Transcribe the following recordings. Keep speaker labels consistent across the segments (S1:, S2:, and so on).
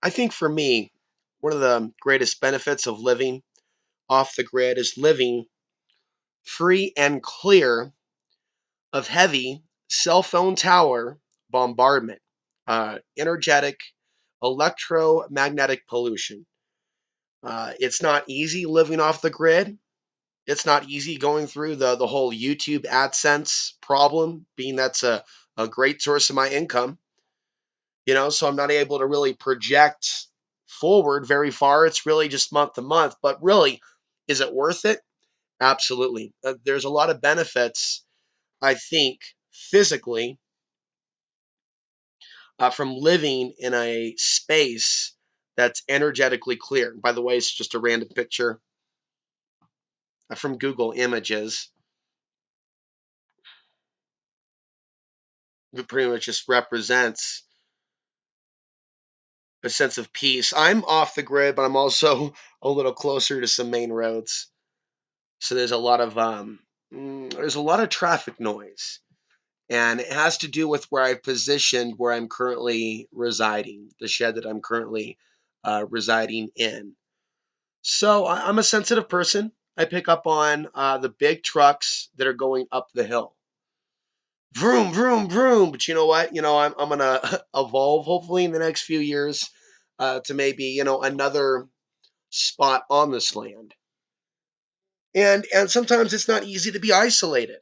S1: I think for me, one of the greatest benefits of living off the grid is living free and clear of heavy cell phone tower bombardment, energetic electromagnetic pollution. It's not easy living off the grid. It's not easy going through the whole YouTube AdSense problem, being that's a great source of my income. So I'm not able to really project forward very far. It's really just month to month. But really, is it worth it? Absolutely. There's a lot of benefits, I think, physically, from living in a space that's energetically clear. By the way, it's just a random picture from Google Images. It pretty much just represents a sense of peace. I'm off the grid, but I'm also a little closer to some main roads. So there's a lot of traffic noise, and it has to do with where I've positioned where I'm currently residing, the shed that I'm currently residing in. So I'm a sensitive person. I pick up on the big trucks that are going up the hill. Vroom, vroom, vroom. But you know what? I'm going to evolve hopefully in the next few years to maybe, another spot on this land. And sometimes it's not easy to be isolated,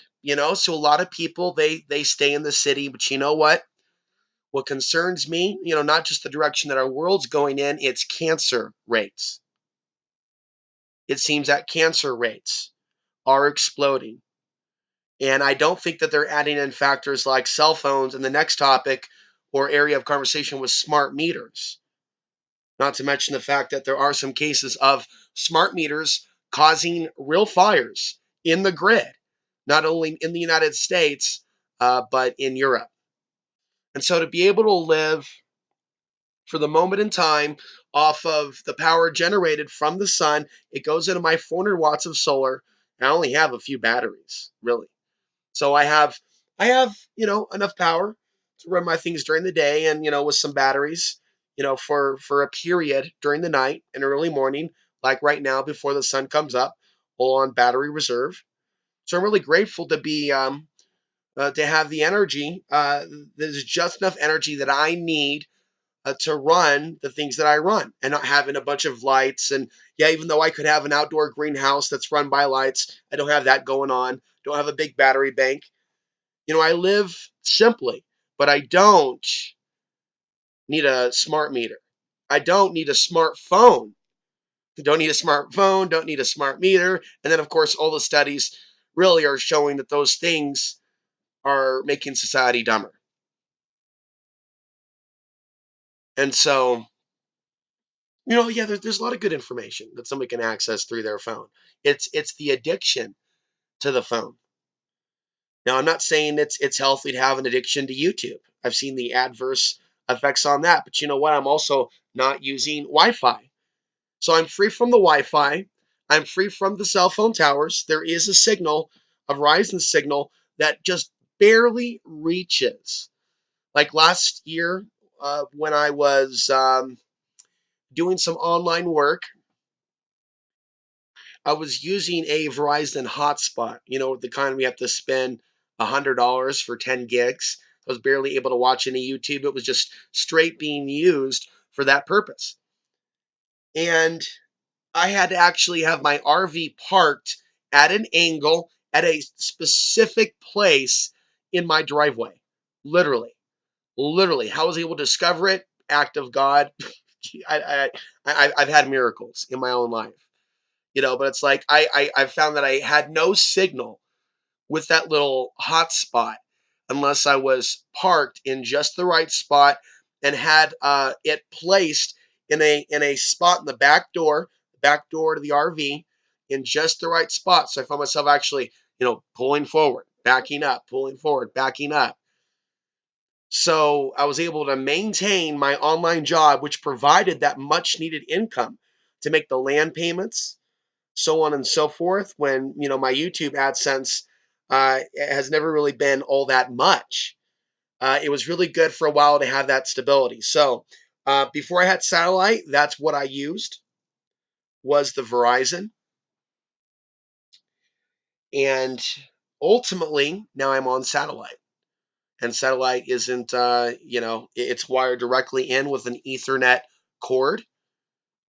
S1: so a lot of people they stay in the city. But you know what concerns me, not just the direction that our world's going in, it's cancer rates. It seems that cancer rates are exploding, and I don't think that they're adding in factors like cell phones in the next topic or area of conversation with smart meters. Not to mention the fact that there are some cases of smart meters causing real fires in the grid, not only in the United States, but in Europe. And so to be able to live for the moment in time off of the power generated from the sun, it goes into my 400 watts of solar. I only have a few batteries, really. So I have enough power to run my things during the day, and with some batteries, for a period during the night and early morning, like right now before the sun comes up, all on battery reserve. So I'm really grateful to have the energy. There's just enough energy that I need to run the things that I run, and not having a bunch of lights. And yeah, even though I could have an outdoor greenhouse that's run by lights, I don't have that going on. Don't have a big battery bank. I live simply, but I don't need a smart meter. I don't need a smartphone. Don't need a smartphone, don't need a smart meter. And then, of course, all the studies really are showing that those things are making society dumber. And so, yeah, there's a lot of good information that somebody can access through their phone. It's the addiction to the phone. Now, I'm not saying it's healthy to have an addiction to YouTube. I've seen the adverse effects on that. But you know what? I'm also not using Wi-Fi. So I'm free from the Wi-Fi. I'm free from the cell phone towers. There is a signal, a Verizon signal that just barely reaches. Like last year, when I was doing some online work, I was using a Verizon hotspot. The kind we have to spend $100 for 10 gigs. I was barely able to watch any YouTube. It was just straight being used for that purpose. And I had to actually have my RV parked at an angle at a specific place in my driveway. Literally, literally. How I was able to discover it? Act of God. I've had miracles in my own life, but it's like I found that I had no signal with that little hotspot unless I was parked in just the right spot and had it placed in a spot in the back door to the RV, in just the right spot. So I found myself actually, pulling forward, backing up, pulling forward, backing up. So I was able to maintain my online job, which provided that much needed income to make the land payments, so on and so forth. When my YouTube AdSense has never really been all that much. It was really good for a while to have that stability. So Before I had satellite, that's what I used, was the Verizon. And ultimately, now I'm on satellite. And satellite isn't, it's wired directly in with an Ethernet cord.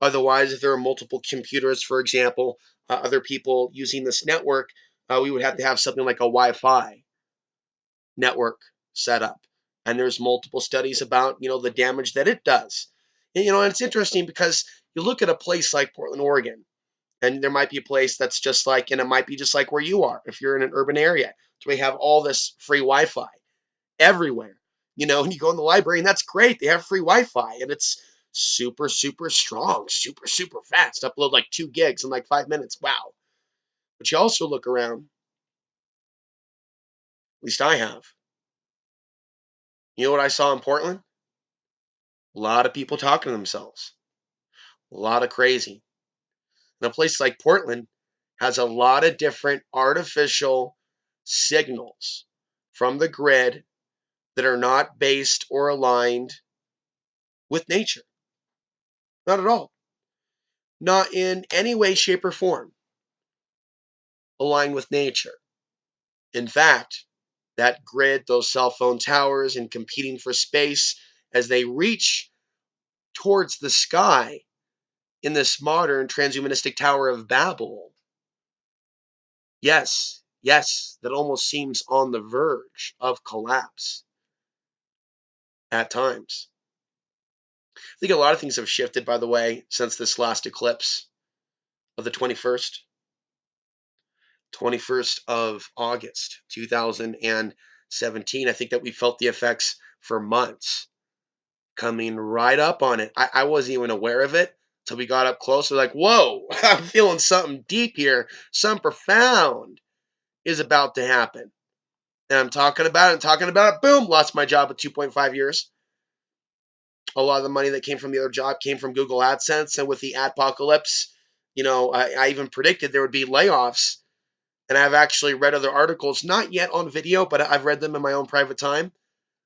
S1: Otherwise, if there are multiple computers, for example, other people using this network, we would have to have something like a Wi-Fi network set up. And there's multiple studies about, the damage that it does. And it's interesting because you look at a place like Portland, Oregon, and there might be a place that's just like, and it might be just like where you are, if you're in an urban area. So we have all this free Wi-Fi everywhere, and you go in the library and that's great. They have free Wi-Fi and it's super, super strong, super, super fast. Upload like 2 gigs in like 5 minutes. Wow. But you also look around, at least I have. You know what I saw in Portland? A lot of people talking to themselves, a lot of crazy. And a place like Portland has a lot of different artificial signals from the grid that are not based or aligned with nature. Not at all. Not in any way, shape, or form aligned with nature. In fact, that grid, those cell phone towers, and competing for space as they reach towards the sky in this modern transhumanistic Tower of Babel. Yes, yes, that almost seems on the verge of collapse at times. I think a lot of things have shifted, by the way, since this last eclipse of the 21st of August, 2017. I think that we felt the effects for months coming right up on it. I wasn't even aware of it until we got up close. We're like, whoa, I'm feeling something deep here. Something profound is about to happen. And I'm talking about it. Boom, lost my job at 2.5 years. A lot of the money that came from the other job came from Google AdSense. And with the adpocalypse, I even predicted there would be layoffs. And I've actually read other articles, not yet on video, but I've read them in my own private time,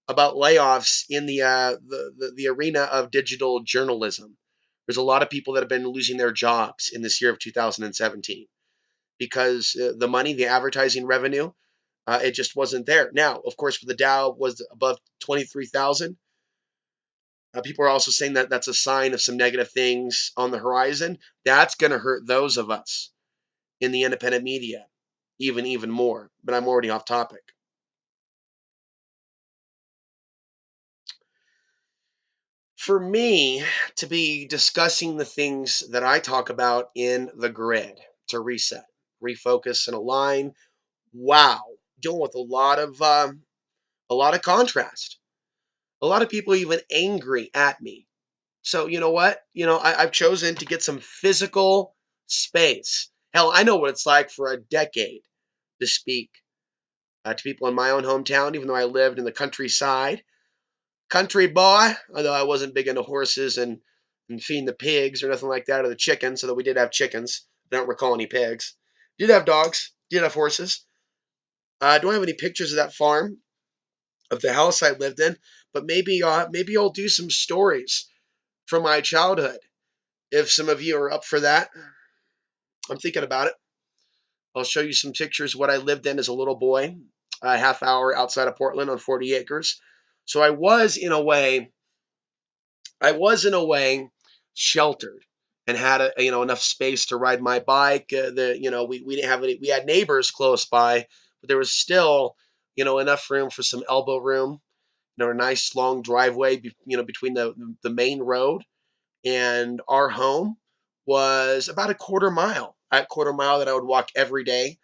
S1: about layoffs in the arena of digital journalism. There's a lot of people that have been losing their jobs in this year of 2017 because the money, the advertising revenue, it just wasn't there. Now, of course, the Dow was above 23,000. People are also saying that that's a sign of some negative things on the horizon. That's going to hurt those of us in the independent media even more. But I'm already off topic. For me to be discussing the things that I talk about in the grid, to reset, refocus, and align. Wow, dealing with a lot of contrast. A lot of people even angry at me. So you know what? I've chosen to get some physical space. Hell, I know what it's like for a decade to speak to people in my own hometown, even though I lived in the countryside. Country boy, although I wasn't big into horses and feeding the pigs or nothing like that, or the chickens, although we did have chickens. I don't recall any pigs. Did have dogs, did have horses. I don't have any pictures of that farm, of the house I lived in, but maybe I'll do some stories from my childhood. If some of you are up for that, I'm thinking about it. I'll show you some pictures of what I lived in as a little boy, a half hour outside of Portland on 40 acres. So I was in a way sheltered and had enough space to ride my bike. We didn't have any. We had neighbors close by, but there was still enough room for some elbow room. A nice long driveway. Between the main road and our home was about a quarter mile. At quarter mile that I would walk every day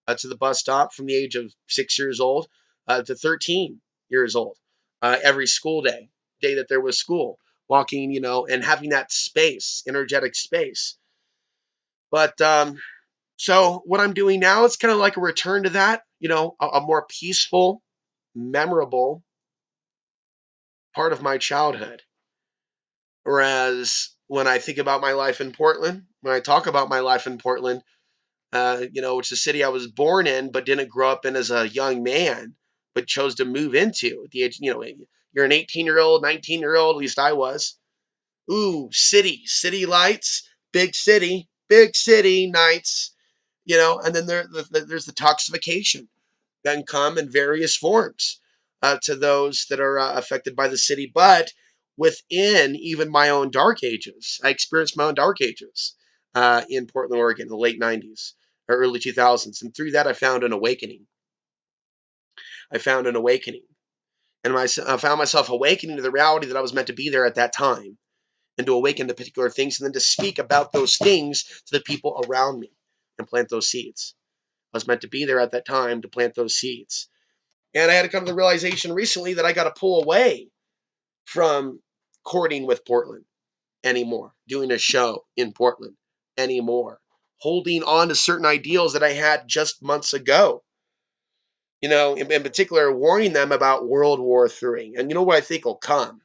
S1: to the bus stop from the age of 6 years old to 13 years old every school day that there was school, walking, and having that space, energetic space. But so what I'm doing now is kind of like a return to that, a more peaceful, memorable part of my childhood. Whereas when I think about my life in Portland, when I talk about my life in Portland, which is a city I was born in, but didn't grow up in as a young man, but chose to move into at the age, you're an 18-year-old, 19-year-old, at least I was. Ooh, city lights, big city nights, and then there's the toxification that can come in various forms to those that are affected by the city. But within even my own dark ages, I experienced my own dark ages in Portland, Oregon, in the late 90s or early 2000s. And through that, I found an awakening. I found an awakening. And I found myself awakening to the reality that I was meant to be there at that time and to awaken to particular things and then to speak about those things to the people around me and plant those seeds. I was meant to be there at that time to plant those seeds. And I had to come to the realization recently that I got to pull away from courting with Portland anymore, doing a show in Portland anymore, holding on to certain ideals that I had just months ago. In particular, warning them about World War III. And you know what I think will come?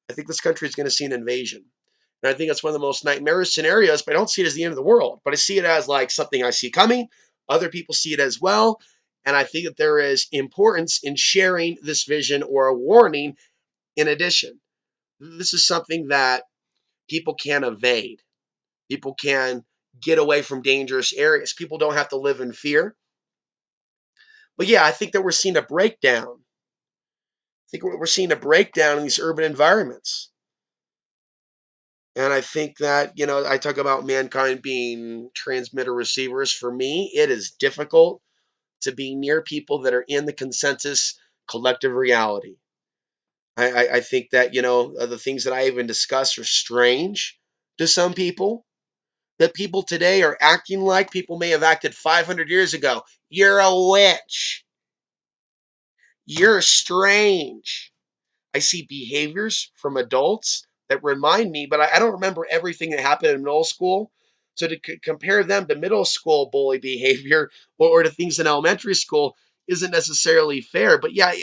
S1: I think this country is going to see an invasion. And I think it's one of the most nightmarish scenarios, but I don't see it as the end of the world. But I see it as like something I see coming. Other people see it as well. And I think that there is importance in sharing this vision or a warning in addition. This is something that people can evade. People can get away from dangerous areas. People don't have to live in fear. But yeah, I think that we're seeing a breakdown. I think we're seeing a breakdown in these urban environments. And I think that, I talk about mankind being transmitter receivers. For me, it is difficult to be near people that are in the consensus collective reality. I think that, the things that I even discuss are strange to some people. That people today are acting like people may have acted 500 years ago. You're a witch. You're strange. I see behaviors from adults that remind me, but I don't remember everything that happened in middle school. So to compare them to middle school bully behavior or to things in elementary school isn't necessarily fair. But yeah,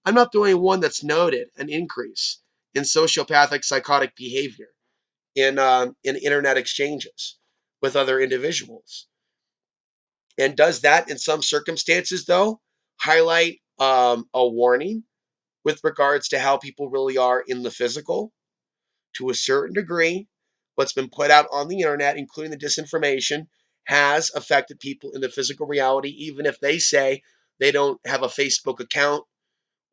S1: I'm not the only one that's noted an increase in sociopathic psychotic behavior in internet exchanges with other individuals. And does that in some circumstances, though, highlight a warning with regards to how people really are in the physical? To a certain degree, what's been put out on the internet, including the disinformation, has affected people in the physical reality, even if they say they don't have a Facebook account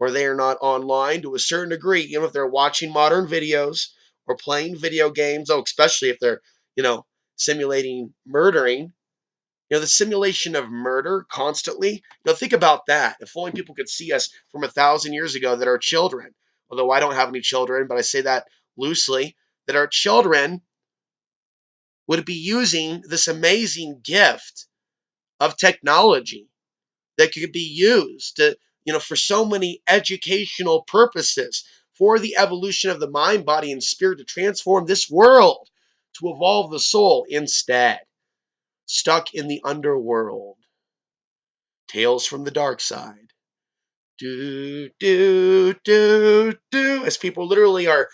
S1: or they are not online. To a certain degree, even if they're watching modern videos or playing video games, especially if they're, you know, simulating murdering, the simulation of murder constantly. Think about that. If only people could see us from 1,000 years ago that our children, although I don't have any children, but I say that loosely, that our children would be using this amazing gift of technology that could be used to, for so many educational purposes, for the evolution of the mind, body, and spirit to transform this world, to evolve the soul. Instead, stuck in the underworld. Tales from the dark side. Do do do do as people literally are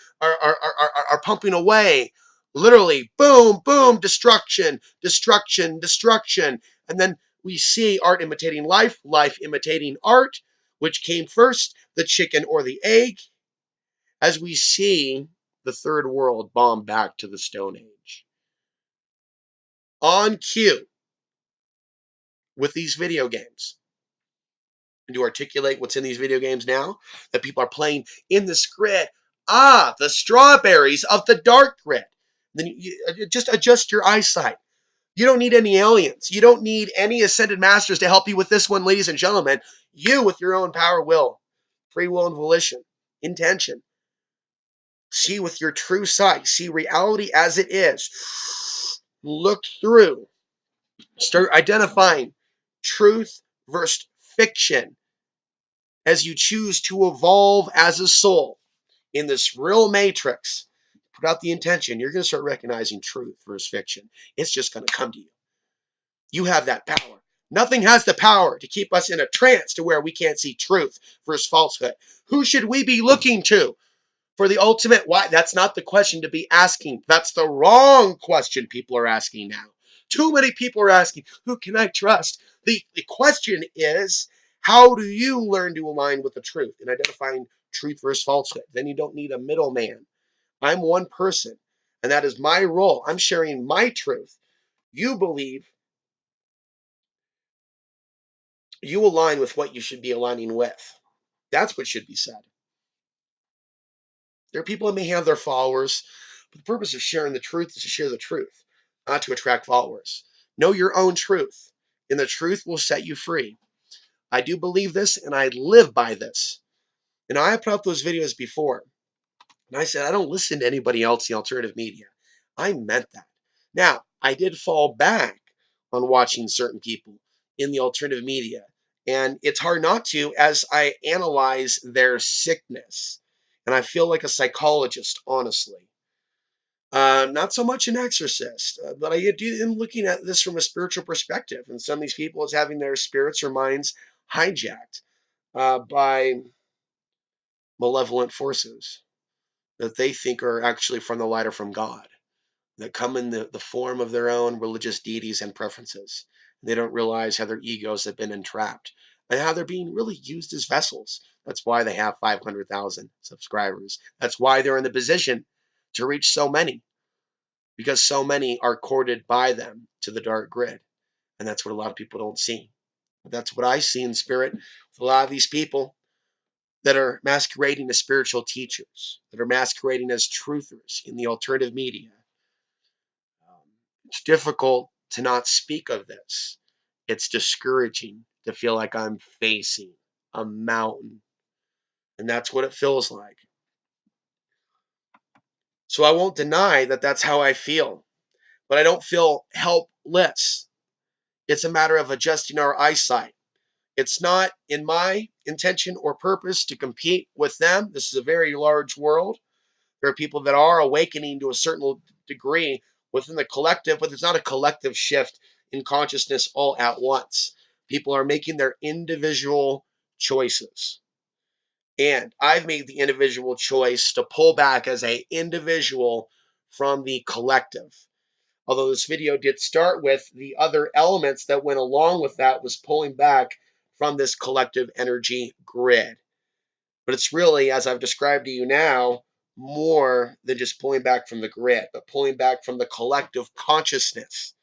S1: pumping away. Literally, boom, boom, destruction, destruction, destruction. And then we see art imitating life, life imitating art. Which came first, the chicken or the egg? As we see the third world bomb back to the Stone Age. On cue with these video games. And to articulate what's in these video games now that people are playing in this grid. The strawberries of the dark grid. Then you just adjust your eyesight. You don't need any aliens. You don't need any ascended masters to help you with this one, ladies and gentlemen. You, with your own power, will, free will, and volition, intention, see with your true sight, see reality as it is. Look through. Start identifying truth versus fiction as you choose to evolve as a soul in this real matrix. Put out the intention. You're going to start recognizing truth versus fiction. It's just going to come to you. You have that power. Nothing has the power to keep us in a trance to where we can't see truth versus falsehood. Who should we be looking to for the ultimate why? That's not the question to be asking. That's the wrong question people are asking now. Too many people are asking, who can I trust? The question is, how do you learn to align with the truth and identifying truth versus falsehood? Then you don't need a middleman. I'm one person. And that is my role. I'm sharing my truth. You believe, you align with what you should be aligning with. That's what should be said. There are people that may have their followers, but the purpose of sharing the truth is to share the truth, not to attract followers. Know your own truth, and the truth will set you free. I do believe this, and I live by this. And I have put up those videos before, and I said I don't listen to anybody else in the alternative media. I meant that. Now, I did fall back on watching certain people in the alternative media, and it's hard not to as I analyze their sickness. And I feel like a psychologist, honestly. Not so much an exorcist, but I do am looking at this from a spiritual perspective. And some of these people is having their spirits or minds hijacked by malevolent forces that they think are actually from the light or from God, that come in the form of their own religious deities and preferences. They don't realize how their egos have been entrapped and how they're being really used as vessels. That's why they have 500,000 subscribers. That's why they're in the position to reach so many, because so many are courted by them to the dark grid. And that's what a lot of people don't see. That's what I see in spirit with a lot of these people that are masquerading as spiritual teachers, that are masquerading as truthers in the alternative media. It's difficult to not speak of this. It's discouraging to feel like I'm facing a mountain. And that's what it feels like. So I won't deny that that's how I feel, but I don't feel helpless. It's a matter of adjusting our eyesight. It's not in my intention or purpose to compete with them. This is a very large world. There are people that are awakening to a certain degree within the collective, but there's not a collective shift in consciousness all at once. People are making their individual choices. And I've made the individual choice to pull back as an individual from the collective. Although this video did start with the other elements that went along with that was pulling back from this collective energy grid. But it's really, as I've described to you now, more than just pulling back from the grid, but pulling back from the collective consciousness.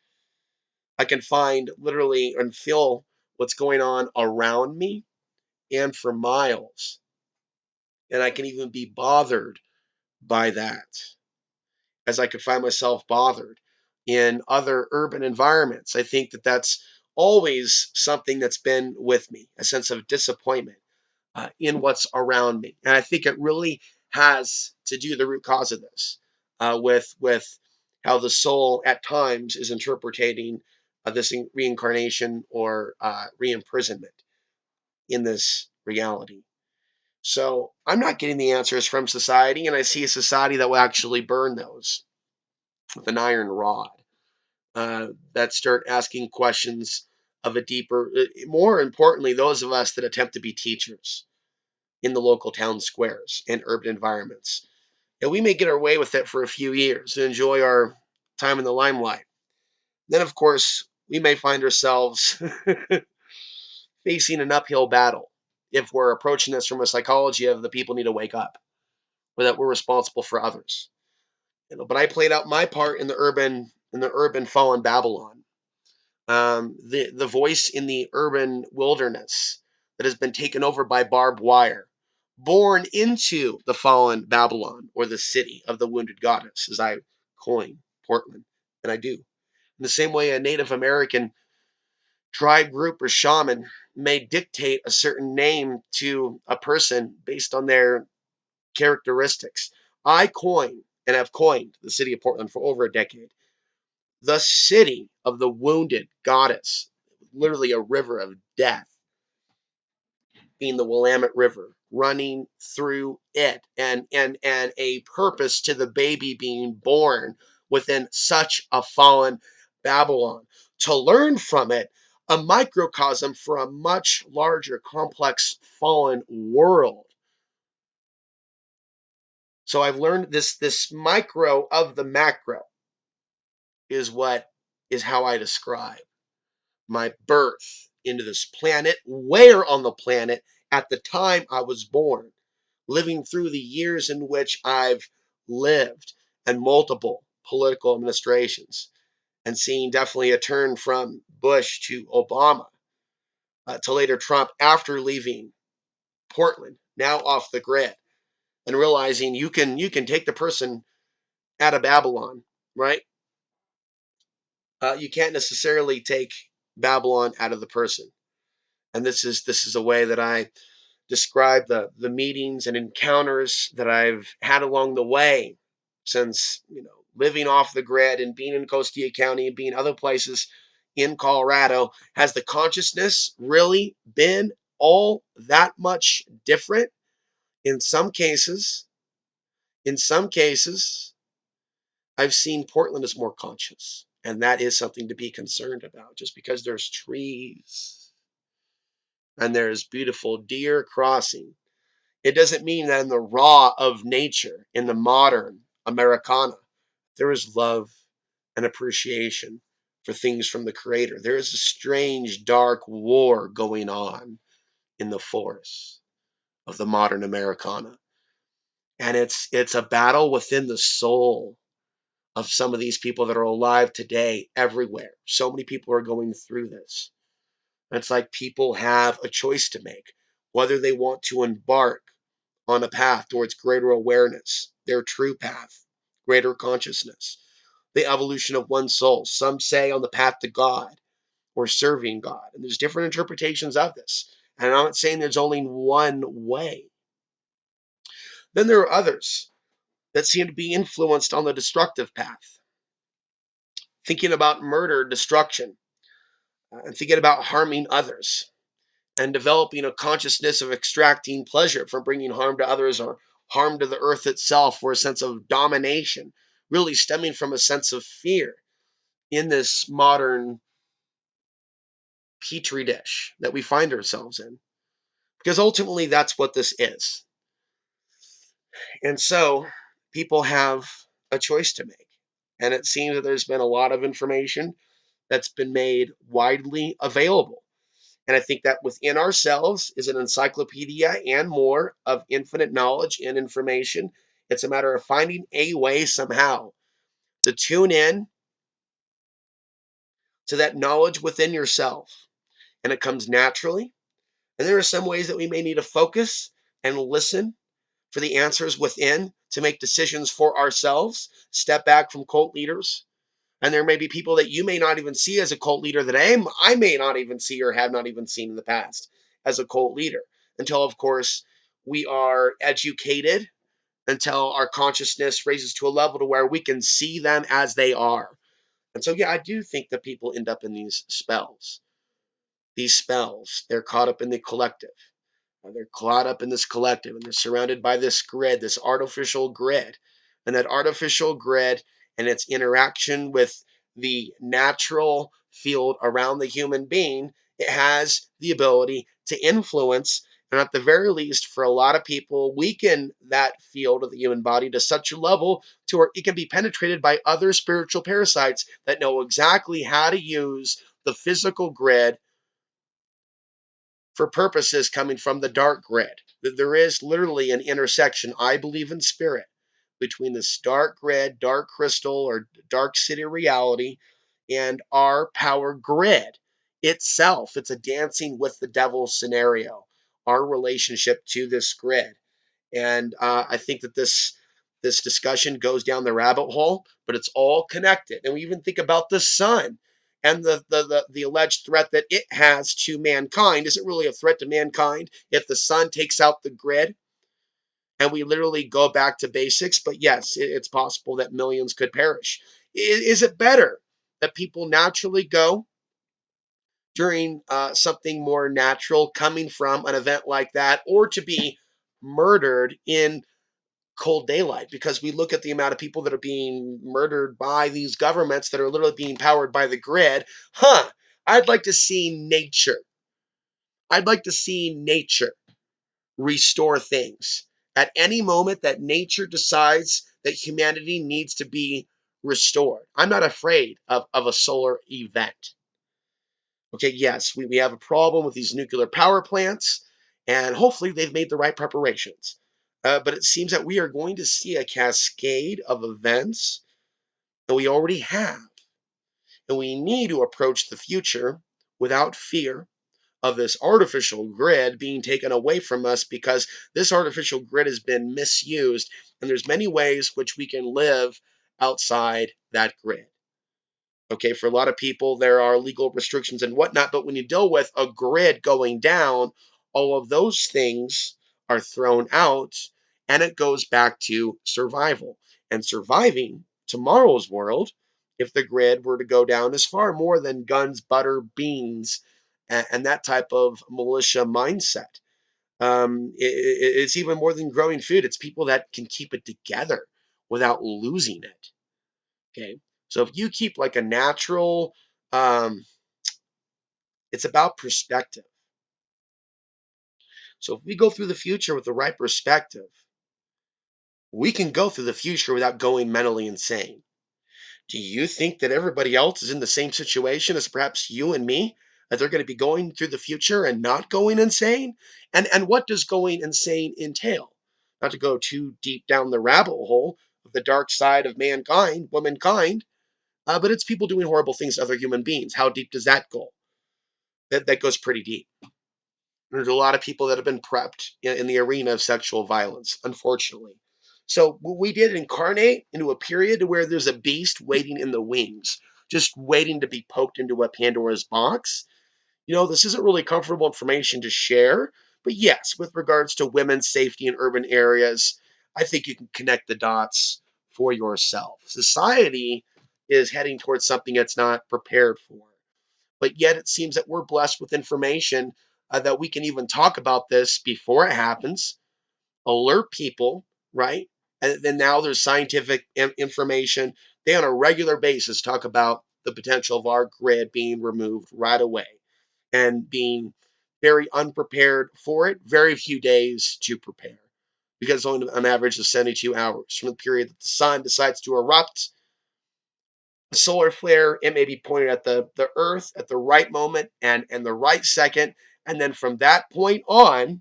S1: I can find literally and feel what's going on around me and for miles. And I can even be bothered by that, as I could find myself bothered in other urban environments. I think that that's always something that's been with me, a sense of disappointment in what's around me. And I think it really has to do the root cause of this with how the soul at times is interpreting this reincarnation or re-imprisonment in this reality. So I'm not getting the answers from society, and I see a society that will actually burn those with an iron rod, that start asking questions of a deeper, more importantly, those of us that attempt to be teachers in the local town squares and urban environments. And we may get our way with it for a few years and enjoy our time in the limelight. Then, of course, we may find ourselves facing an uphill battle if we're approaching this from a psychology of the people need to wake up, or that we're responsible for others. But I played out my part in the urban fallen Babylon, the voice in the urban wilderness that has been taken over by barbed wire, born into the fallen Babylon, or the city of the wounded goddess, as I coin Portland, and I do. In the same way, a Native American tribe group or shaman may dictate a certain name to a person based on their characteristics. I coin and have coined the city of Portland for over a decade the city of the wounded goddess, literally a river of death, being the Willamette River, running through it, and a purpose to the baby being born within such a fallen Babylon. To learn from it, a microcosm for a much larger, complex, fallen world. So I've learned this micro of the macro is how I describe my birth into this planet, where on the planet at the time I was born, living through the years in which I've lived, and multiple political administrations, and seeing definitely a turn from Bush to Obama, to later Trump after leaving Portland, now off the grid, and realizing you can take the person out of Babylon, right? You can't necessarily take Babylon out of the person, and this is a way that I describe the meetings and encounters that I've had along the way since living off the grid and being in Costilla County and being other places in Colorado. Has the consciousness really been all that much different? In some cases, in some cases, I've seen Portland is more conscious, and that is something to be concerned about. Just because there's trees and there's beautiful deer crossing, it doesn't mean that in the raw of nature, in the modern Americana, there is love and appreciation for things from the Creator. There is a strange, dark war going on in the forests of the modern Americana. And it's a battle within the soul of some of these people that are alive today everywhere. So many people are going through this. It's like people have a choice to make whether they want to embark on a path towards greater awareness, their true path, greater consciousness, the evolution of one's soul. Some say on the path to God or serving God. And there's different interpretations of this. And I'm not saying there's only one way. Then there are others that seem to be influenced on the destructive path, thinking about murder, destruction, and thinking about harming others, and developing a consciousness of extracting pleasure from bringing harm to others or harm to the earth itself, or a sense of domination, really stemming from a sense of fear in this modern petri dish that we find ourselves in. Because ultimately, that's what this is. And so, people have a choice to make. And it seems that there's been a lot of information that's been made widely available. And I think that within ourselves is an encyclopedia and more of infinite knowledge and information. It's a matter of finding a way somehow to tune in to that knowledge within yourself. And it comes naturally. And there are some ways that we may need to focus and listen for the answers within to make decisions for ourselves, step back from cult leaders. And there may be people that you may not even see as a cult leader that I may not even see or have not even seen in the past as a cult leader, until, of course, we are educated, until our consciousness raises to a level to where we can see them as they are. And so, yeah, I do think that people end up in these spells. These spells, they're caught up in the collective. They're caught up in this collective, and they're surrounded by this grid, this artificial grid. And that artificial grid and its interaction with the natural field around the human being, it has the ability to influence, and at the very least, for a lot of people, weaken that field of the human body to such a level to where it can be penetrated by other spiritual parasites that know exactly how to use the physical grid for purposes coming from the dark grid. That there is literally an intersection, I believe in spirit, between this dark grid, dark crystal, or dark city reality and our power grid itself. It's a dancing with the devil scenario, our relationship to this grid. And I think that this discussion goes down the rabbit hole, but it's all connected. And we even think about the sun and the alleged threat that it has to mankind. Is it really a threat to mankind if the sun takes out the grid and we literally go back to basics? But yes, it's possible that millions could perish. Is it better that people naturally go during something more natural coming from an event like that, or to be murdered in cold daylight? Because we look at the amount of people that are being murdered by these governments that are literally being powered by the grid. I'd like to see nature. I'd like to see nature restore things. At any moment that nature decides that humanity needs to be restored, I'm not afraid of a solar event. Okay, yes, we have a problem with these nuclear power plants, and hopefully they've made the right preparations. But it seems that we are going to see a cascade of events and we already have. And we need to approach the future without fear of this artificial grid being taken away from us, because this artificial grid has been misused, and there's many ways which we can live outside that grid. Okay, for a lot of people, there are legal restrictions and whatnot, but when you deal with a grid going down, all of those things are thrown out, and it goes back to survival. And surviving tomorrow's world, if the grid were to go down, is far more than guns, butter, beans, and that type of militia mindset. It's even more than growing food. It's people that can keep it together without losing it. Okay. So if you keep like a natural, um, it's about perspective. So if we go through the future with the right perspective, we can go through the future without going mentally insane. Do you think that everybody else is in the same situation as perhaps you and me? That they're going to be going through the future and not going insane? And what does going insane entail? Not to go too deep down the rabbit hole of the dark side of mankind, womankind, but it's people doing horrible things to other human beings. How deep does that go? That goes pretty deep. There's a lot of people that have been prepped in the arena of sexual violence, unfortunately. So we did incarnate into a period where there's a beast waiting in the wings, just waiting to be poked into a Pandora's box. This isn't really comfortable information to share, but yes, with regards to women's safety in urban areas, I think you can connect the dots for yourself. Society is heading towards something it's not prepared for, but yet it seems that we're blessed with information that we can even talk about this before it happens, alert people, right? And then now there's scientific information. They on a regular basis talk about the potential of our grid being removed right away and being very unprepared for it, very few days to prepare, because it's only an average of 72 hours from the period that the sun decides to erupt. A solar flare, it may be pointed at the Earth at the right moment and the right second. And then from that point on,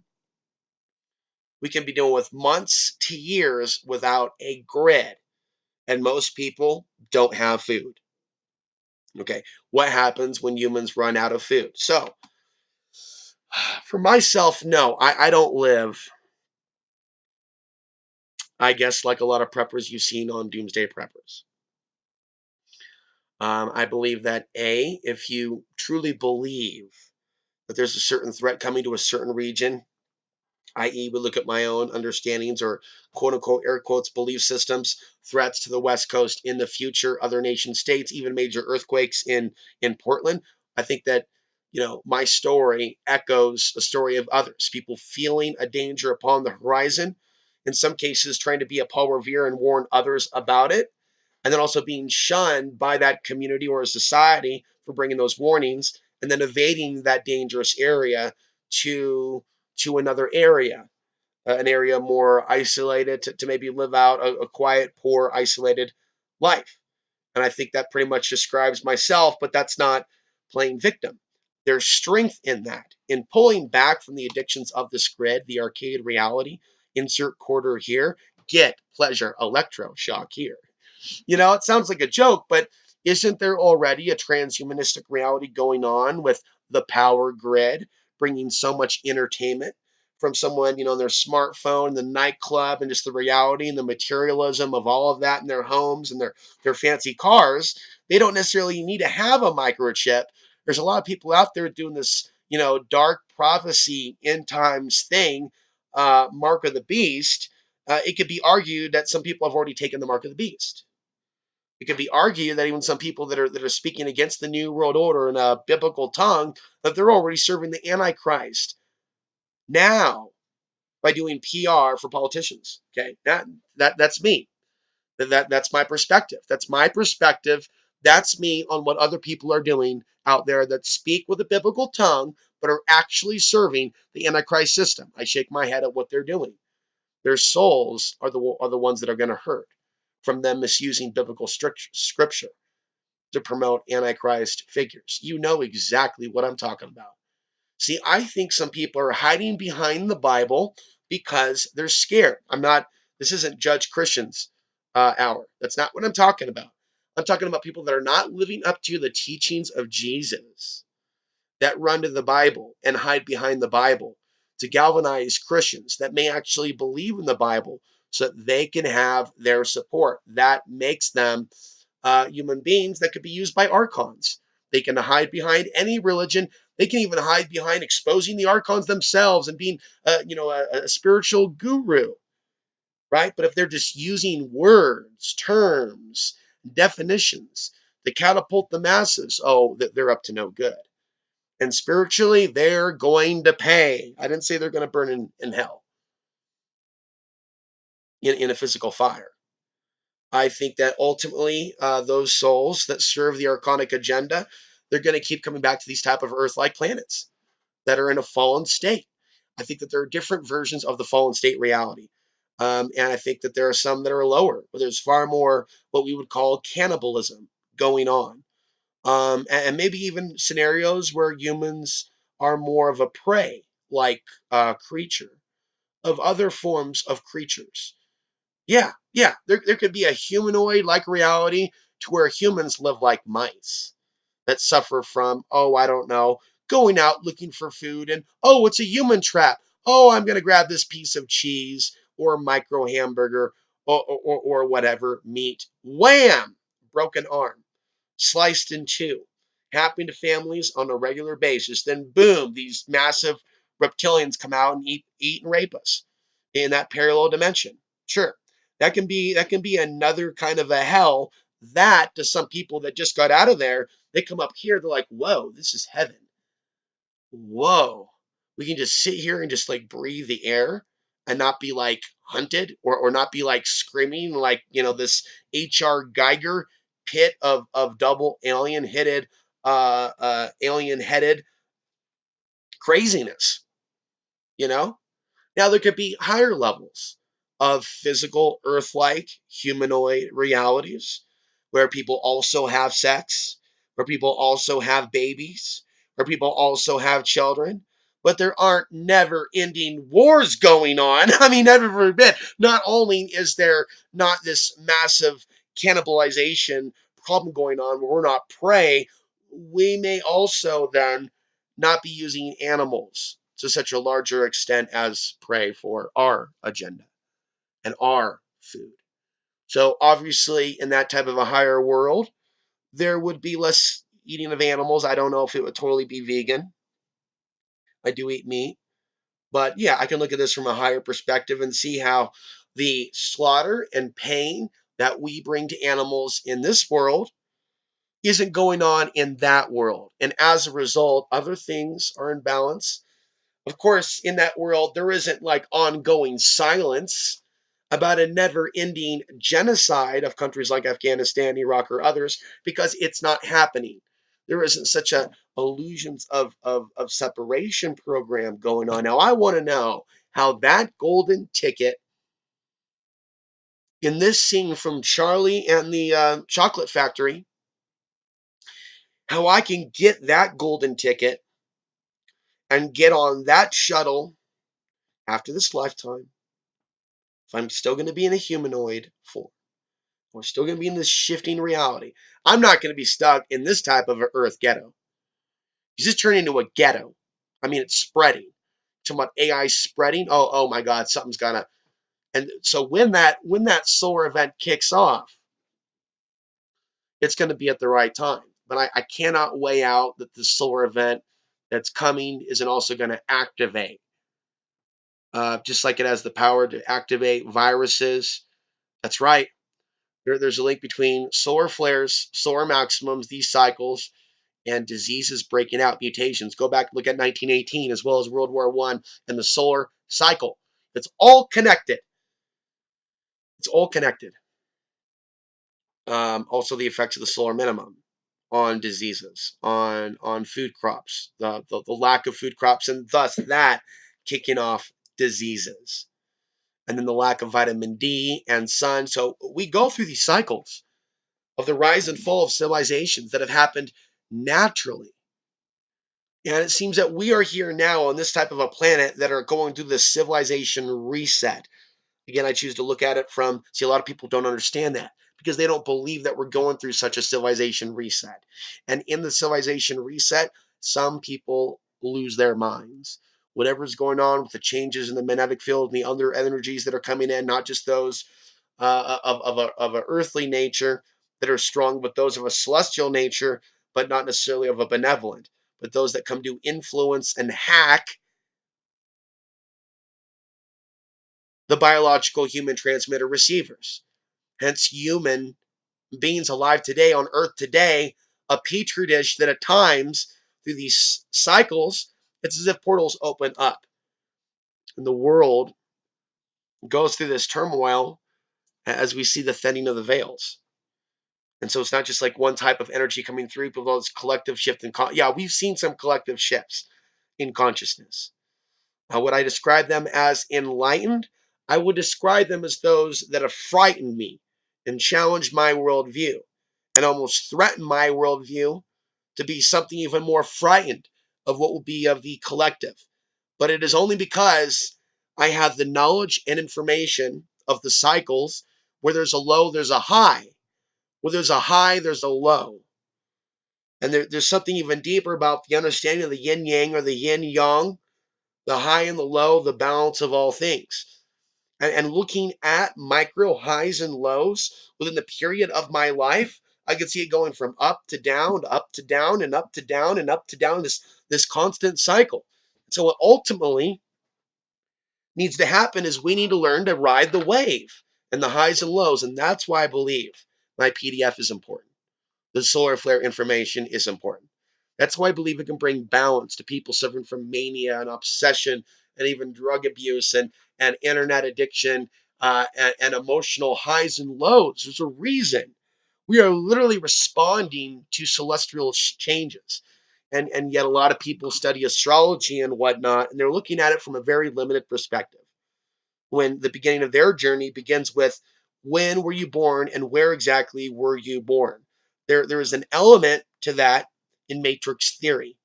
S1: we can be dealing with months to years without a grid. And most people don't have food. Okay. What happens when humans run out of food? So, for myself, no, I don't live, I guess, like a lot of preppers you've seen on Doomsday Preppers. I believe that, if you truly believe that there's a certain threat coming to a certain region, i.e., we look at my own understandings or quote unquote air quotes belief systems, threats to the West Coast in the future, other nation states, even major earthquakes in Portland. I think that my story echoes a story of others, people feeling a danger upon the horizon, in some cases trying to be a Paul Revere and warn others about it, and then also being shunned by that community or a society for bringing those warnings, and then evading that dangerous area to another area, an area more isolated to maybe live out a quiet, poor, isolated life. And I think that pretty much describes myself, but that's not playing victim. There's strength in that, in pulling back from the addictions of this grid, the arcade reality, insert quarter here, get pleasure, electroshock here. It sounds like a joke, but isn't there already a transhumanistic reality going on with the power grid bringing so much entertainment from someone, their smartphone, the nightclub, and just the reality and the materialism of all of that in their homes and their fancy cars? They don't necessarily need to have a microchip. There's a lot of people out there doing this, dark prophecy end times thing, mark of the beast. It could be argued that some people have already taken the mark of the beast. It could be argued that even some people that are speaking against the New World Order in a biblical tongue, that they're already serving the Antichrist now by doing PR for politicians. Okay, that's me. That's my perspective. That's my perspective. That's me on what other people are doing out there that speak with a biblical tongue, but are actually serving the Antichrist system. I shake my head at what they're doing. Their souls are the ones that are going to hurt from them misusing biblical scripture to promote Antichrist figures. You know exactly what I'm talking about. See, I think some people are hiding behind the Bible because they're scared. This isn't Judge Christian's hour. That's not what I'm talking about. I'm talking about people that are not living up to the teachings of Jesus, that run to the Bible and hide behind the Bible to galvanize Christians that may actually believe in the Bible so that they can have their support. That makes them human beings that could be used by archons. They can hide behind any religion. They can even hide behind exposing the archons themselves and being, a spiritual guru, right? But if they're just using words, terms, definitions to catapult the masses, oh, they're up to no good. And spiritually, they're going to pay. I didn't say they're going to burn in hell, in a physical fire. I think that ultimately, those souls that serve the archonic agenda, they're going to keep coming back to these type of Earth-like planets that are in a fallen state. I think that there are different versions of the fallen state reality. And I think that there are some that are lower, but there's far more what we would call cannibalism going on. And maybe even scenarios where humans are more of a prey like creature of other forms of creatures. Yeah, yeah, there could be a humanoid like reality to where humans live like mice that suffer from, oh, I don't know, going out looking for food and, oh, it's a human trap. Oh, I'm going to grab this piece of cheese or micro hamburger or whatever meat. Wham! Broken arm, sliced in two, happening to families on a regular basis. Then, boom, these massive reptilians come out and eat and rape us in that parallel dimension. Sure, that can be another kind of a hell. That to some people that just got out of there, they come up here, they're like, whoa, this is heaven. Whoa, we can just sit here and just like breathe the air and not be like hunted or not be like screaming like, this H.R. Geiger pit of double alien headed craziness, you know? Now, there could be higher levels of physical, Earth like, humanoid realities where people also have sex, where people also have babies, where people also have children, but there aren't never ending wars going on. I mean, never forbid. Not only is there not this massive cannibalization problem going on where we're not prey, we may also then not be using animals to such a larger extent as prey for our agenda and our food. So obviously, in that type of a higher world, there would be less eating of animals. I don't know if it would totally be vegan. I do eat meat. But yeah, I can look at this from a higher perspective and see how the slaughter and pain that we bring to animals in this world isn't going on in that world. And as a result, other things are in balance. Of course, in that world, there isn't like ongoing silence about a never ending genocide of countries like Afghanistan, Iraq, or others because it's not happening. There isn't such a illusions of separation program going on. Now, I want to know how that golden ticket in this scene from Charlie and the Chocolate Factory, how I can get that golden ticket and get on that shuttle after this lifetime if I'm still going to be in a humanoid form. We're still going to be in this shifting reality. I'm not going to be stuck in this type of an Earth ghetto. It's just turned into a ghetto. I mean, it's spreading. Talking about AI spreading. Oh my God, something's gonna. And so when that solar event kicks off, it's going to be at the right time. But I cannot weigh out that the solar event that's coming isn't also going to activate, just like it has the power to activate viruses. That's right. There's a link between solar flares, solar maximums, these cycles, and diseases breaking out, mutations. Go back and look at 1918 as well as World War I and the solar cycle. It's all connected. It's all connected. Also, the effects of the solar minimum on diseases, on food crops, the lack of food crops, and thus that kicking off diseases. And then the lack of vitamin D and sun. So we go through these cycles of the rise and fall of civilizations that have happened naturally. And it seems that we are here now on this type of a planet that are going through this civilization reset. Again, I choose to look at it from, see, a lot of people don't understand that. because they don't believe that we're going through such a civilization reset. And in the civilization reset, some people lose their minds. Whatever's going on with the changes in the magnetic field and the other energies that are coming in, not just those of an earthly nature that are strong, but those of a celestial nature, but not necessarily of a benevolent, but those that come to influence and hack the biological human transmitter receivers. Hence, human beings alive today on Earth today, a petri dish that at times, through these cycles, it's as if portals open up and the world goes through this turmoil as we see the thinning of the veils. And so it's not just like one type of energy coming through, but it's collective shift in yeah, we've seen some collective shifts in consciousness. Would I describe them as enlightened? I would describe them as those that have frightened me and challenged my worldview and almost threatened my worldview to be something even more frightened of what will be of the collective. But it is only because I have the knowledge and information of the cycles. Where there's a low, there's a high. Where there's a high, there's a low. And there's something even deeper about the understanding of the yin yang or the yin yang, the high and the low, the balance of all things. And looking at micro highs and lows within the period of my life, I could see it going from up to down, up to down, and up to down, and up to down, this constant cycle. So what ultimately needs to happen is we need to learn to ride the wave and the highs and lows. And that's why I believe my PDF is important. The solar flare information is important. That's why I believe it can bring balance to people suffering from mania and obsession and even drug abuse and internet addiction and emotional highs and lows. There's a reason we are literally responding to celestial changes. And yet a lot of people study astrology and whatnot, and they're looking at it from a very limited perspective. When the beginning of their journey begins with when were you born and where exactly were you born? There is an element to that in matrix theory,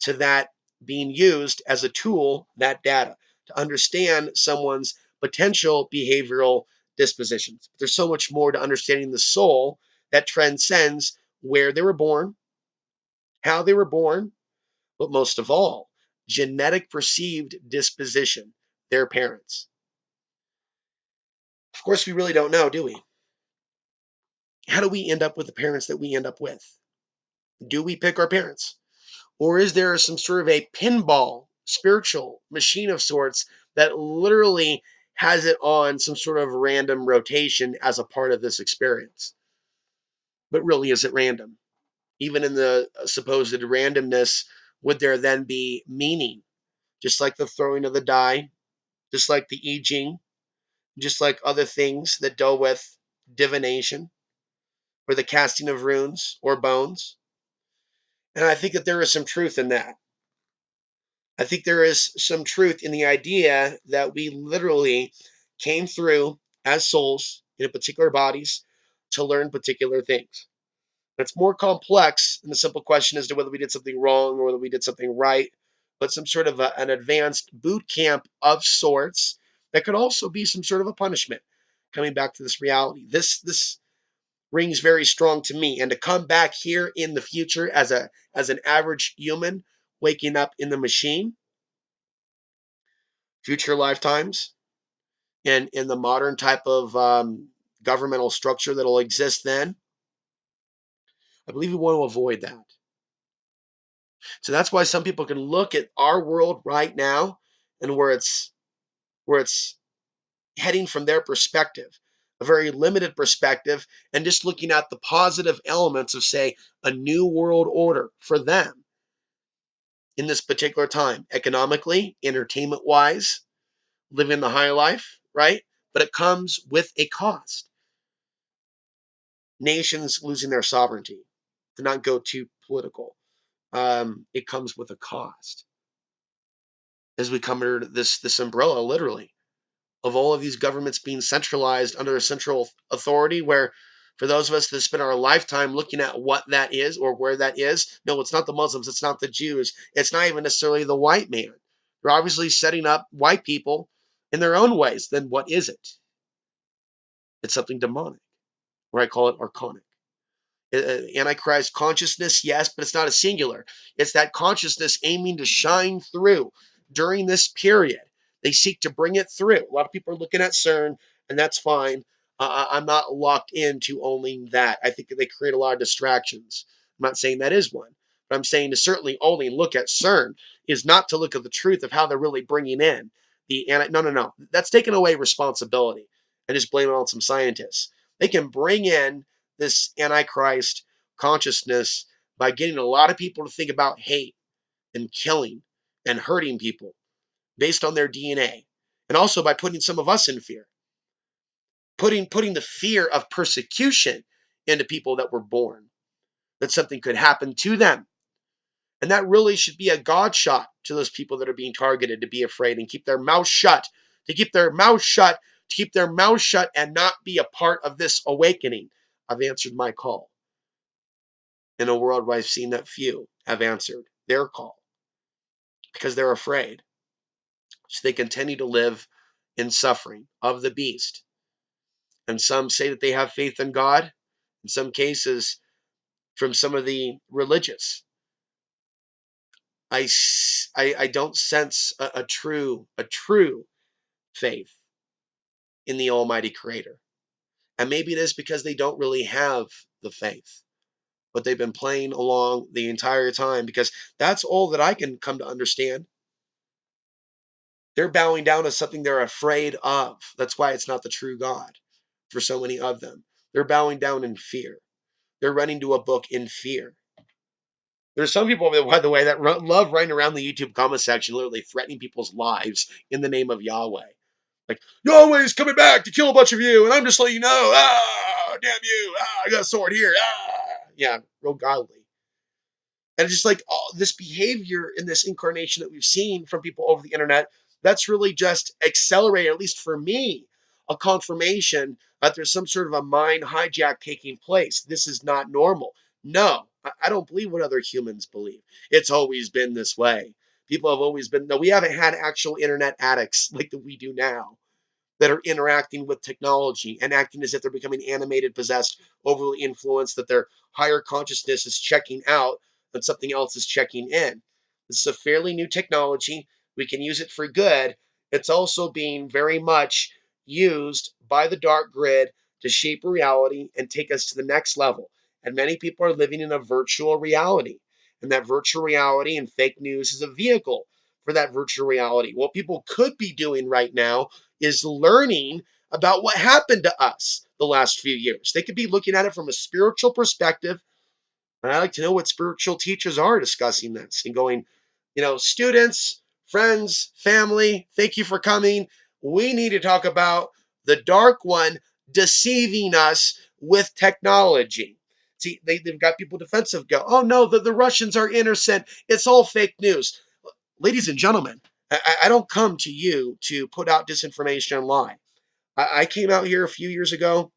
S1: to that being used as a tool, that data, to understand someone's potential behavioral dispositions. There's so much more to understanding the soul that transcends where they were born, how they were born, but most of all, genetic perceived disposition, their parents. Of course, we really don't know, do we? How do we end up with the parents that we end up with? Do we pick our parents? Or is there some sort of a pinball spiritual machine of sorts that literally has it on some sort of random rotation as a part of this experience? But really, is it random? Even in the supposed randomness, would there then be meaning? Just like the throwing of the die, just like the I Ching, just like other things that deal with divination or the casting of runes or bones. And I think that there is some truth in that. I think there is some truth in the idea that we literally came through as souls in particular bodies to learn particular things. It's more complex than the simple question as to whether we did something wrong or whether we did something right, but some sort of an advanced boot camp of sorts that could also be some sort of a punishment. Coming back to this reality, this rings very strong to me. And to come back here in the future as an average human waking up in the machine, future lifetimes, and in the modern type of governmental structure that'll exist then, I believe we want to avoid that. So that's why some people can look at our world right now and where it's heading from their perspective, a very limited perspective, and just looking at the positive elements of, say, a new world order for them in this particular time, economically, entertainment wise, living the high life, right? But it comes with a cost. Nations losing their sovereignty, to not go too political. It comes with a cost as we come under this umbrella, literally, of all of these governments being centralized under a central authority where for those of us that spend our lifetime looking at what that is or where that is, no, it's not the Muslims, it's not the Jews, it's not even necessarily the white man. They're obviously setting up white people in their own ways. Then what is it? It's something demonic. or I call it archonic. Antichrist consciousness, yes, but it's not a singular. It's that consciousness aiming to shine through during this period. They seek to bring it through. A lot of people are looking at CERN, and that's fine. I'm not locked into only that. I think they create a lot of distractions. I'm not saying that is one, but I'm saying to certainly only look at CERN is not to look at the truth of how they're really bringing in the anti. No, no, no. That's taking away responsibility and just blame it on some scientists. They can bring in this antichrist consciousness by getting a lot of people to think about hate and killing and hurting people based on their DNA, and also by putting some of us in fear, putting the fear of persecution into people that were born, that something could happen to them. And that really should be a God shot to those people that are being targeted, to be afraid and keep their mouth shut, to keep their mouth shut, to keep their mouth shut and not be a part of this awakening. I've answered my call in a world where I've seen that few have answered their call because they're afraid. So they continue to live in suffering of the beast. And some say that they have faith in God. In some cases, from some of the religious, I don't sense a true faith in the Almighty Creator. And maybe it is because they don't really have the faith, but they've been playing along the entire time, because that's all that I can come to understand. They're bowing down to something they're afraid of. That's why it's not the true God for so many of them. They're bowing down in fear. They're running to a book in fear. There's some people, by the way, that love running around the YouTube comment section, literally threatening people's lives in the name of Yahweh. Like, Yahweh's coming back to kill a bunch of you, and I'm just letting you know. Ah, damn you. Ah, I got a sword here. Ah. Yeah, real godly. And just like this behavior in this incarnation that we've seen from people over the internet, that's really just accelerated, at least for me, a confirmation that there's some sort of a mind hijack taking place. This is not normal. No, I don't believe what other humans believe. It's always been this way. People have always been. No, we haven't had actual internet addicts like that we do now, that are interacting with technology and acting as if they're becoming animated, possessed, overly influenced, that their higher consciousness is checking out and something else is checking in. This is a fairly new technology. We can use it for good. It's also being very much used by the dark grid to shape reality and take us to the next level. And many people are living in a virtual reality. And that virtual reality and fake news is a vehicle for that virtual reality. What people could be doing right now is learning about what happened to us the last few years. They could be looking at it from a spiritual perspective. And I like to know what spiritual teachers are discussing this and going, students, friends, family, thank you for coming. We need to talk about the dark one deceiving us with technology. See, they've got people defensive, go, oh no, the Russians are innocent. It's all fake news. Ladies and gentlemen, I don't come to you to put out disinformation and lie. I came out here a few years ago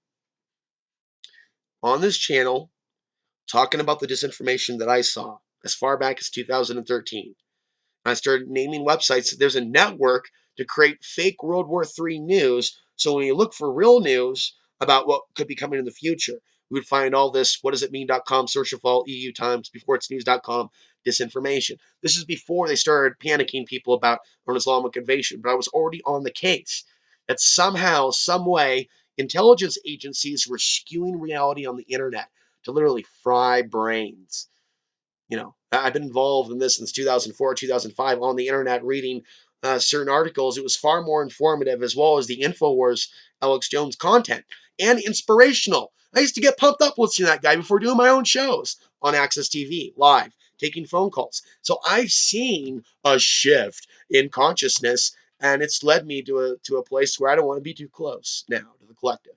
S1: on this channel talking about the disinformation that I saw as far back as 2013. I started naming websites. There's a network to create fake World War III news. So when you look for real news about what could be coming in the future, we would find all this whatisitmean.com, search of all EU Times, before it's news.com, disinformation. This is before they started panicking people about an Islamic invasion, but I was already on the case that somehow, some way, intelligence agencies were skewing reality on the internet to literally fry brains. I've been involved in this since 2004, 2005 on the internet, reading certain articles. It was far more informative, as well as the InfoWars Alex Jones content, and inspirational. I used to get pumped up listening to that guy before doing my own shows on Access TV, live, taking phone calls. So I've seen a shift in consciousness, and it's led me to a place where I don't want to be too close now to the collective.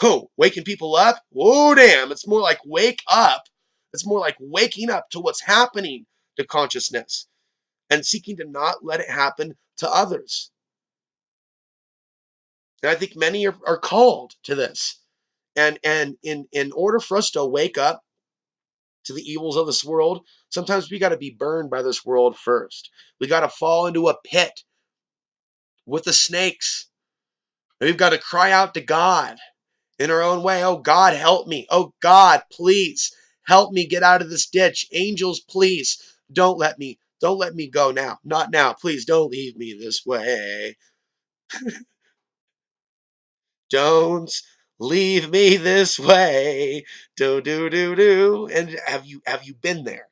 S1: Who? Waking people up? Whoa, damn. It's more like wake up. It's more like waking up to what's happening to consciousness and seeking to not let it happen to others. And I think many are called to this. And in order for us to wake up to the evils of this world, sometimes we got to be burned by this world first. We got to fall into a pit with the snakes. And we've got to cry out to God in our own way. Oh God, help me. Oh God, please help me get out of this ditch. Angels, please don't let me go now. Not now. Please don't leave me this way. Don't leave me this way. Do do do do. And have you been there?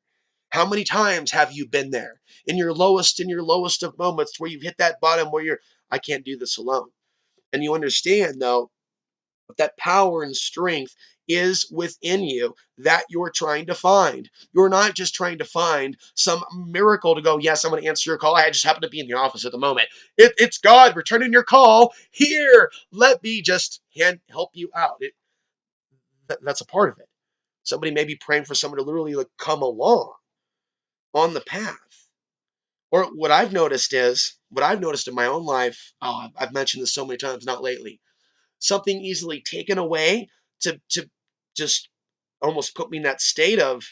S1: How many times have you been there in your lowest of moments where you've hit that bottom where you're I can't do this alone. And you understand though that power and strength is within you that you're trying to find. You're not just trying to find some miracle to go, yes, I'm going to answer your call. I just happen to be in the office at the moment. It's God returning your call. Here, let me just help you out. That's a part of it. Somebody may be praying for someone to literally like come along on the path. Or what I've noticed in my own life, oh, I've mentioned this so many times, not lately, something easily taken away to just almost put me in that state of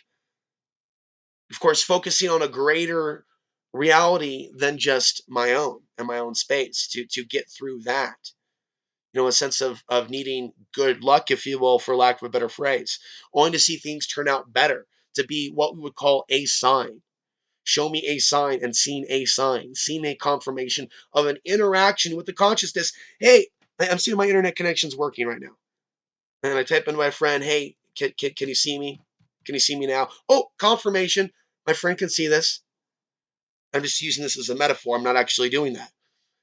S1: course, focusing on a greater reality than just my own and my own space to get through that. A sense of needing good luck, if you will, for lack of a better phrase, only to see things turn out better, to be what we would call a sign. Show me a sign and seeing a confirmation of an interaction with the consciousness. Hey, I'm seeing my internet connection's working right now. And I type in my friend, hey, can you see me? Can you see me now? Oh, confirmation. My friend can see this. I'm just using this as a metaphor. I'm not actually doing that.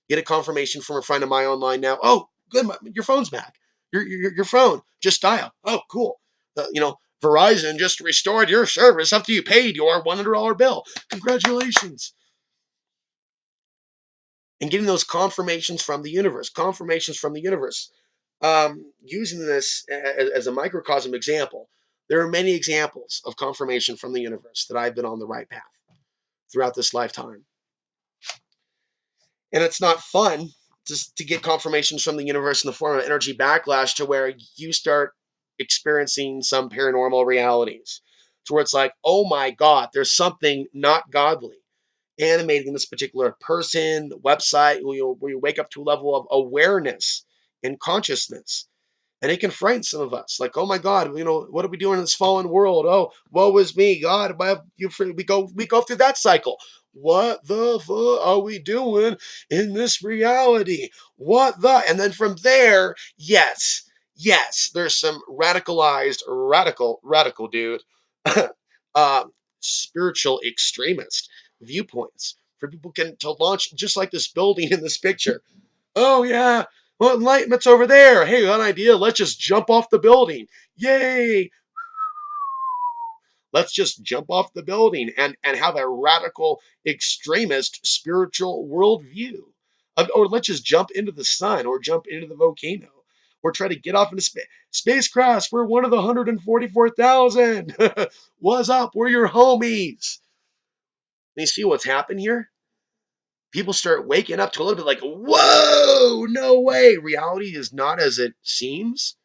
S1: Get a confirmation from a friend of mine online now. Oh, good. Your phone's back. Your phone just dialed. Oh, cool. Verizon just restored your service after you paid your $100 bill. Congratulations. And getting those confirmations from the universe. Using this as a microcosm example, there are many examples of confirmation from the universe that I've been on the right path throughout this lifetime. And it's not fun just to get confirmations from the universe in the form of energy backlash to where you start experiencing some paranormal realities to where it's like, oh my God, there's something not godly animating this particular person, website, where you wake up to a level of awareness and consciousness. And it can frighten some of us, like, oh my God, what are we doing in this fallen world? Oh, woe is me, God. We go through that cycle. What the fuck are we doing in this reality? What the? And then from there, yes, there's some radical dude, uh, spiritual extremist viewpoints for people to launch just like this building in this picture. Oh yeah, well, enlightenment's over there. Hey, got an idea? Let's just jump off the building. Yay! Let's just jump off the building and have a radical extremist spiritual worldview. Or let's just jump into the sun or jump into the volcano or try to get off into space. Spacecrafts, we're one of the 144,000. What's up? We're your homies. And you see what's happened here? People start waking up to a little bit like, whoa, no way. Reality is not as it seems.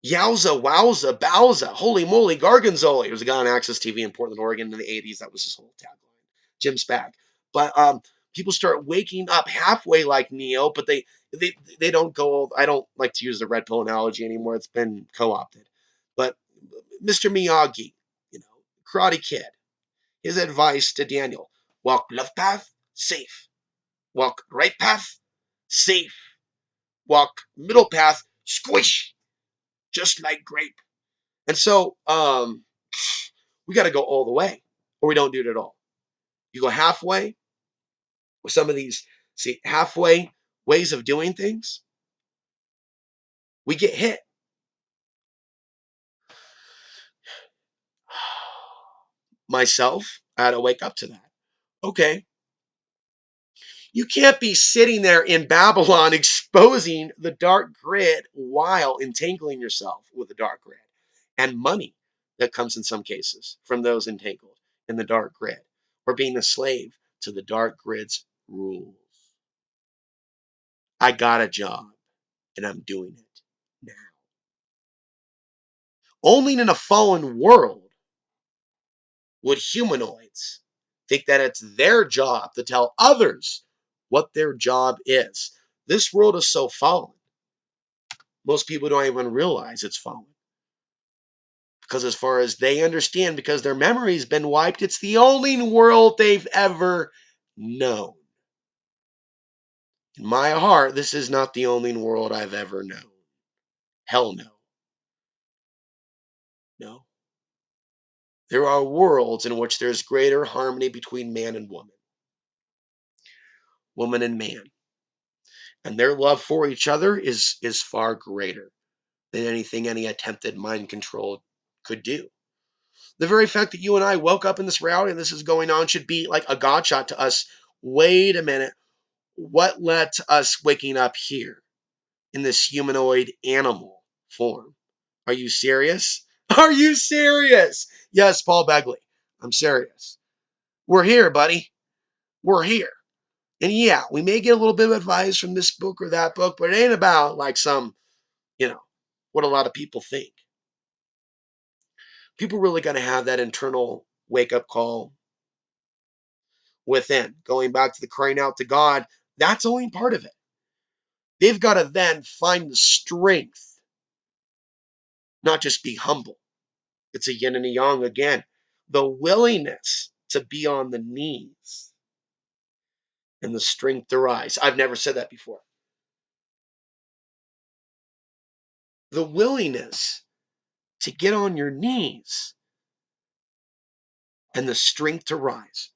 S1: Yowza, wowza, bowza, holy moly, garganzoli. There was a guy on Access TV in Portland, Oregon in the 80s. That was his whole tagline. Jim Spag. But people start waking up halfway like Neo, but they don't go. I don't like to use the red pill analogy anymore. It's been co-opted. But Mr. Miyagi, Karate Kid, his advice to Daniel: walk left path, safe. Walk right path, safe. Walk middle path, squish, just like grape. And so we got to go all the way, or we don't do it at all. You go halfway with some of these, halfway ways of doing things, we get hit. Myself, I had to wake up to that. Okay, you can't be sitting there in Babylon exposing the dark grid while entangling yourself with the dark grid and money that comes in some cases from those entangled in the dark grid or being a slave to the dark grid's rules. I got a job and I'm doing it now. Only in a fallen world would humanoids think that it's their job to tell others what their job is. This world is so fallen Most people don't even realize it's fallen. Because as far as they understand, because their memory's been wiped, it's the only world they've ever known. In my heart, this is not the only world I've ever known. Hell no. No. There are worlds in which there's greater harmony between man and woman and man. And their love for each other is far greater than anything any attempted mind control could do. The very fact that you and I woke up in this reality and this is going on should be like a God shot to us. Wait a minute. What led to us waking up here in this humanoid animal form? Are you serious? Are you serious? Yes, Paul Begley. I'm serious. We're here, buddy. We're here. And yeah, we may get a little bit of advice from this book or that book, but it ain't about like some, you know, what a lot of people think. People really got to have that internal wake up call within. Going back to the crying out to God, that's only part of it. They've got to then find the strength, not just be humble. It's a yin and a yang again. The willingness to be on the knees and the strength to rise. I've never said that before. The willingness to get on your knees and the strength to rise.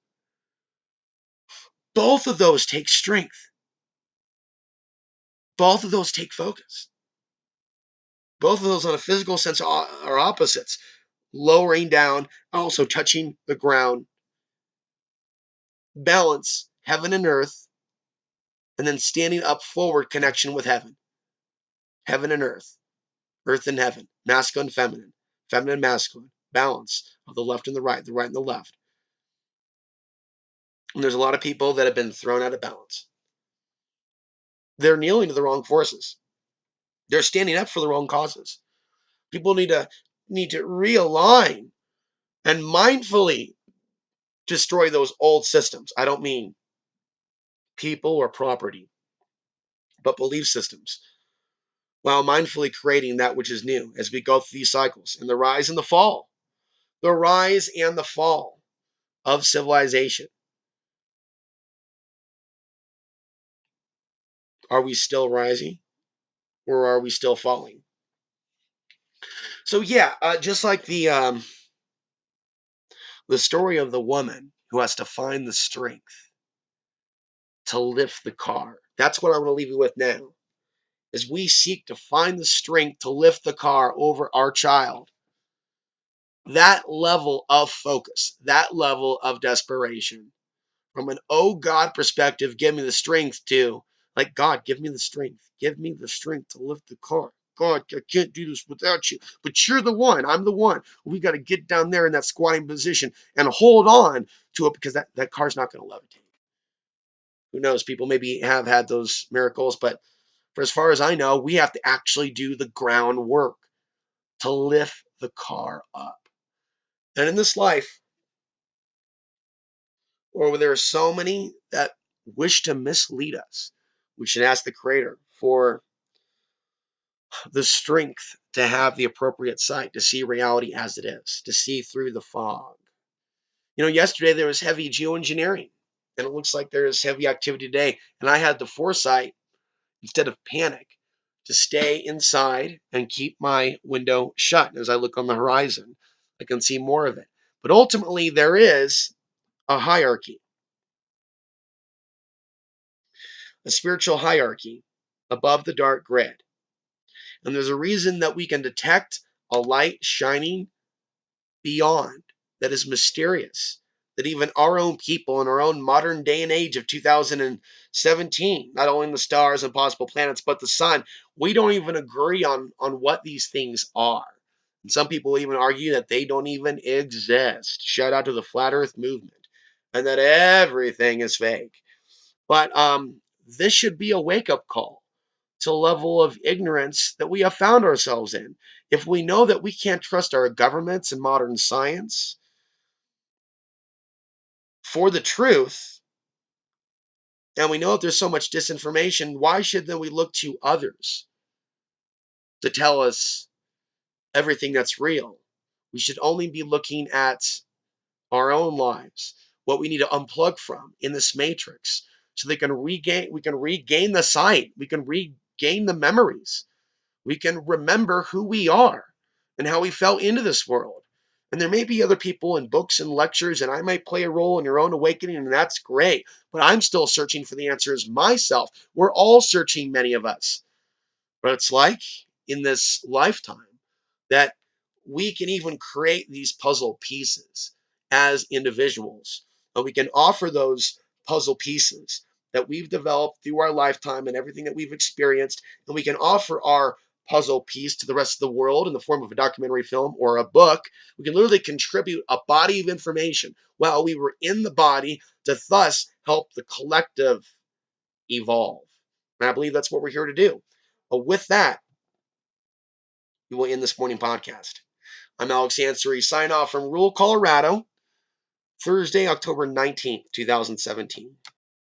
S1: Both of those take strength. Both of those take focus. Both of those on a physical sense are opposites. Lowering down, also touching the ground, balance, heaven and earth, and then standing up forward, connection with heaven. Heaven and earth and heaven, masculine, feminine, masculine, balance of the left and the right and the left. And there's a lot of people that have been thrown out of balance. They're kneeling to the wrong forces. They're standing up for the wrong causes. People need to realign and mindfully destroy those old systems. I don't mean people or property, but belief systems, while mindfully creating that which is new as we go through these cycles and the rise and the fall. The rise and the fall of civilization. Are we still rising or are we still falling? So yeah, just like the story of the woman who has to find the strength to lift the car. That's what I'm going to leave you with now. As we seek to find the strength to lift the car over our child, that level of focus, that level of desperation, from an oh God perspective, give me the strength to, like, God, give me the strength. Give me the strength to lift the car. God, I can't do this without you. But you're the one. I'm the one. We got to get down there in that squatting position and hold on to it because that car's not going to levitate. Who knows? People maybe have had those miracles, but for as far as I know, we have to actually do the groundwork to lift the car up. And in this life, or there are so many that wish to mislead us, we should ask the Creator for the strength to have the appropriate sight, to see reality as it is, to see through the fog. Yesterday there was heavy geoengineering, and it looks like there is heavy activity today. And I had the foresight, instead of panic, to stay inside and keep my window shut. As I look on the horizon, I can see more of it. But ultimately, there is a hierarchy, a spiritual hierarchy above the dark grid. And there's a reason that we can detect a light shining beyond that is mysterious, that even our own people in our own modern day and age of 2017, not only the stars and possible planets, but the sun, we don't even agree on what these things are. And some people even argue that they don't even exist. Shout out to the flat earth movement, and that everything is fake. But this should be a wake-up call to a level of ignorance that we have found ourselves in. If we know that we can't trust our governments and modern science for the truth, and we know that there's so much disinformation, why should then we look to others to tell us everything that's real. We should only be looking at our own lives, what we need to unplug from in this matrix, so we can regain the sight, we can regain the memories, we can remember who we are and how we fell into this world. And there may be other people in books and lectures, and I might play a role in your own awakening, and that's great. But I'm still searching for the answers myself. We're all searching, many of us. But it's like in this lifetime that we can even create these puzzle pieces as individuals. And we can offer those puzzle pieces that we've developed through our lifetime and everything that we've experienced. And we can offer our puzzle piece to the rest of the world in the form of a documentary film or a book. We can literally contribute a body of information while we were in the body to thus help the collective evolve. And I believe that's what we're here to do. But with that, we will end this morning podcast. I'm Alex Ansari, sign off from rural Colorado, Thursday, October 19th, 2017.